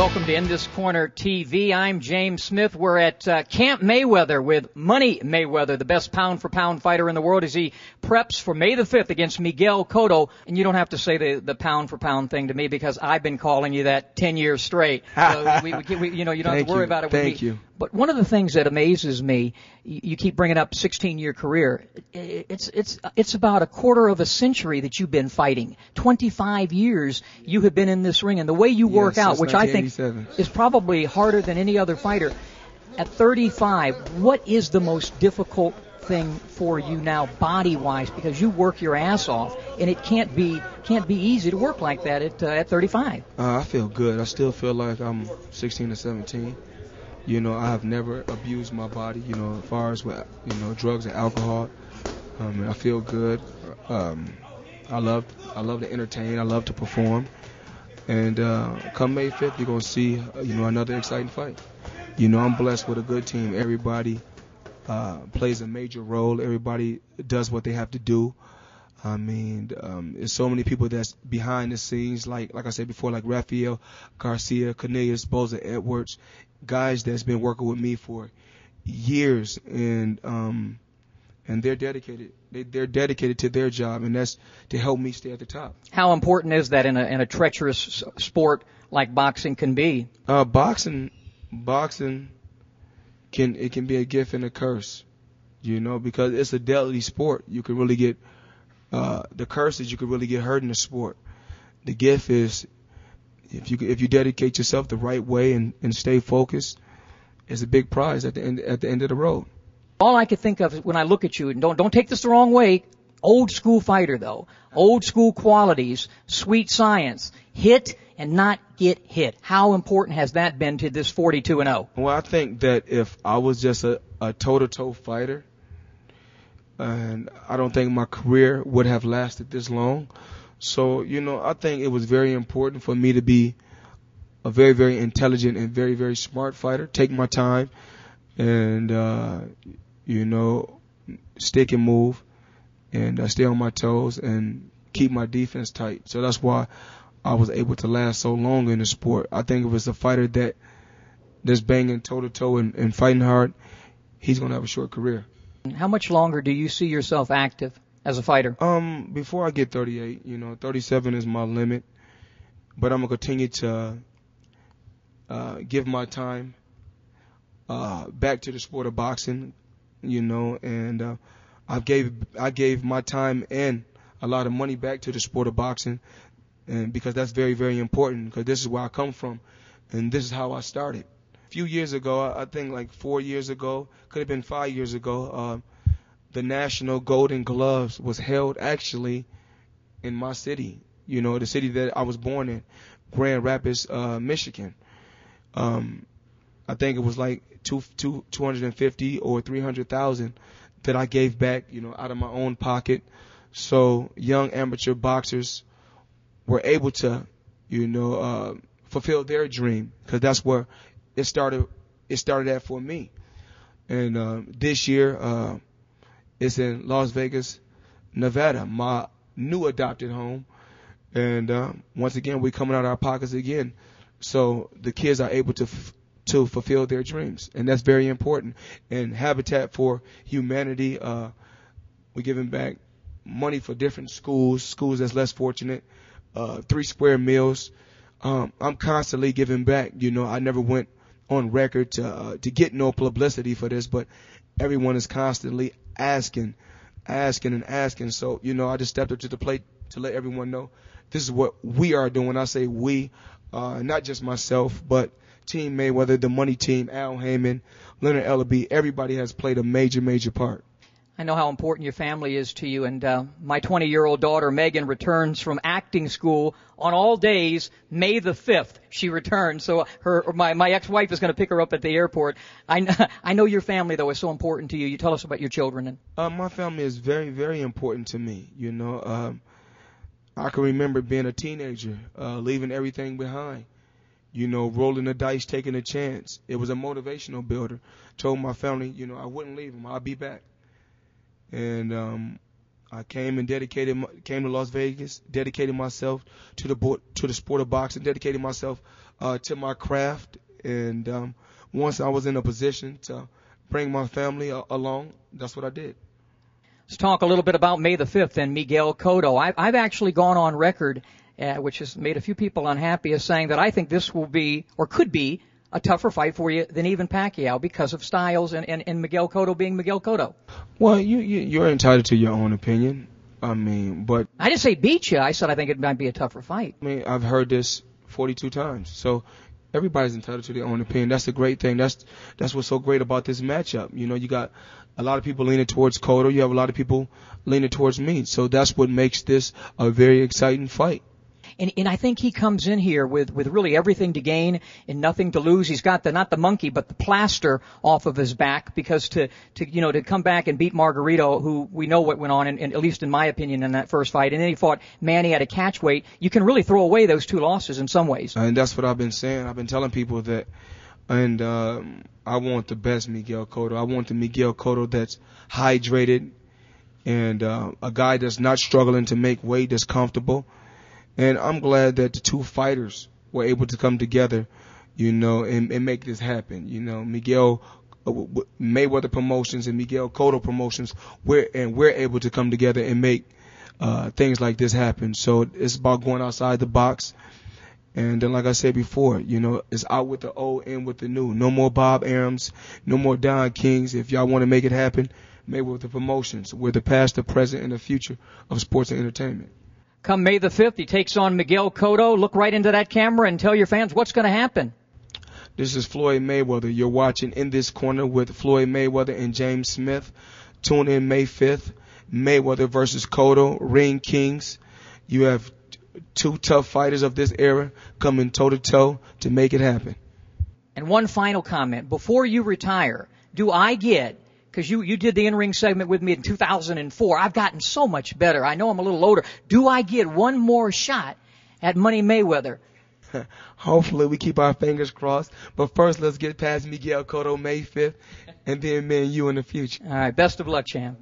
Welcome to In This Corner TV. I'm James Smith. We're at Camp Mayweather with Money Mayweather, the best pound-for-pound fighter in the world, as he preps for May the 5th against Miguel Cotto. And you don't have to say the pound-for-pound thing to me because I've been calling you that 10 years straight. So you don't have to worry about it with me. Thank you. But one of the things that amazes me, you keep bringing up 16-year career. It's about a quarter of a century that you've been fighting. 25 years you have been in this ring, and the way you work out, which I think is probably harder than any other fighter. At 35, what is the most difficult thing for you now, body-wise? Because you work your ass off, and it can't be easy to work like that at 35. I feel good. I still feel like I'm 16 or 17. You know, I have never abused my body, you know, as far as with, drugs and alcohol. I feel good. I love to entertain. I love to perform. And come May 5th, you're going to see, another exciting fight. You know, I'm blessed with a good team. Everybody plays a major role. Everybody does what they have to do. I mean, there's so many people that's behind the scenes, like I said before, like Rafael Garcia, Cornelius, Boza Edwards, guys that's been working with me for years, and they're dedicated. They're dedicated to their job, and that's to help me stay at the top. How important is that in a treacherous sport like boxing can be? Boxing can be a gift and a curse, because it's a deadly sport. You can really get the curse is you could really get hurt in the sport. The gift is if you dedicate yourself the right way and stay focused, it's a big prize at the end of the road. All I could think of when I look at you, and don't take this the wrong way, old school fighter though, old school qualities, sweet science, hit and not get hit. How important has that been to this 42-0? Well, I think that if I was just a toe-to-toe fighter, and I don't think my career would have lasted this long. So, I think it was very important for me to be a very, very intelligent and very, very smart fighter, take my time and, stick and move and stay on my toes and keep my defense tight. So that's why I was able to last so long in the sport. I think if it's a fighter that's banging toe-to-toe and fighting hard, he's going to have a short career. How much longer do you see yourself active as a fighter? Before I get 38, 37 is my limit. But I'm going to continue to give my time back to the sport of boxing, and I gave my time and a lot of money back to the sport of boxing, and because that's very, very important, because this is where I come from, and this is how I started. Few years ago, I think like 4 years ago, could have been 5 years ago, the National Golden Gloves was held actually in my city, the city that I was born in, Grand Rapids, Michigan. I think it was like 250 or 300,000 that I gave back, out of my own pocket. So young amateur boxers were able to, fulfill their dream, because that's where it started at for me. And this year, it's in Las Vegas, Nevada, my new adopted home. And once again, we're coming out of our pockets again. So the kids are able to fulfill their dreams, and that's very important. And Habitat for Humanity, we're giving back money for different schools that's less fortunate, 3 square meals. I'm constantly giving back. I never went on record to get no publicity for this, but everyone is constantly asking. So, I just stepped up to the plate to let everyone know this is what we are doing. I say we, not just myself, but Team Mayweather, the money team, Al Heyman, Leonard Ellaby, everybody has played a major, major part. I know how important your family is to you, and my 20-year-old daughter, Megan, returns from acting school on all days. May the 5th, she returns. So my ex-wife is going to pick her up at the airport. I know your family, though, is so important to you. You tell us about your children. My family is very, very important to me. I can remember being a teenager, leaving everything behind. Rolling the dice, taking a chance. It was a motivational builder. Told my family, I wouldn't leave them. I'll be back. And I came to Las Vegas, dedicated myself to the sport of boxing, dedicated myself to my craft, and once I was in a position to bring my family along, that's what I did. Let's talk a little bit about May the 5th and Miguel Cotto. I've actually gone on record, which has made a few people unhappy, as saying that I think this will be, or could be, a tougher fight for you than even Pacquiao because of styles and Miguel Cotto being Miguel Cotto. Well, you're entitled to your own opinion. I mean, but I didn't say beat you. I said I think it might be a tougher fight. I mean, I've heard this 42 times. So everybody's entitled to their own opinion. That's the great thing. That's what's so great about this matchup. You know, you got a lot of people leaning towards Cotto. You have a lot of people leaning towards me. So that's what makes this a very exciting fight. And I think he comes in here with really everything to gain and nothing to lose. He's got not the monkey, but the plaster off of his back, because to come back and beat Margarito, who we know what went on, and at least in my opinion, in that first fight, and then he fought Manny at a catch weight, you can really throw away those two losses in some ways. And that's what I've been saying. I've been telling people that, and I want the best Miguel Cotto. I want the Miguel Cotto that's hydrated and a guy that's not struggling to make weight, that's comfortable. And I'm glad that the two fighters were able to come together, and make this happen. Miguel Mayweather Promotions and Miguel Cotto Promotions, we're able to come together and make things like this happen. So it's about going outside the box. And then, like I said before, it's out with the old, in with the new. No more Bob Arams, no more Don Kings. If y'all want to make it happen, Mayweather Promotions. We're the past, the present, and the future of sports and entertainment. Come May the 5th, he takes on Miguel Cotto. Look right into that camera and tell your fans what's going to happen. This is Floyd Mayweather. You're watching In This Corner with Floyd Mayweather and James Smith. Tune in May 5th. Mayweather versus Cotto, Ring Kings. You have two tough fighters of this era coming toe-to-toe to make it happen. And one final comment. Before you retire, do I get, because you did the in-ring segment with me in 2004. I've gotten so much better. I know I'm a little older. Do I get one more shot at Money Mayweather? Hopefully we keep our fingers crossed. But first, let's get past Miguel Cotto May 5th, and then me and you in the future. All right. Best of luck, champ.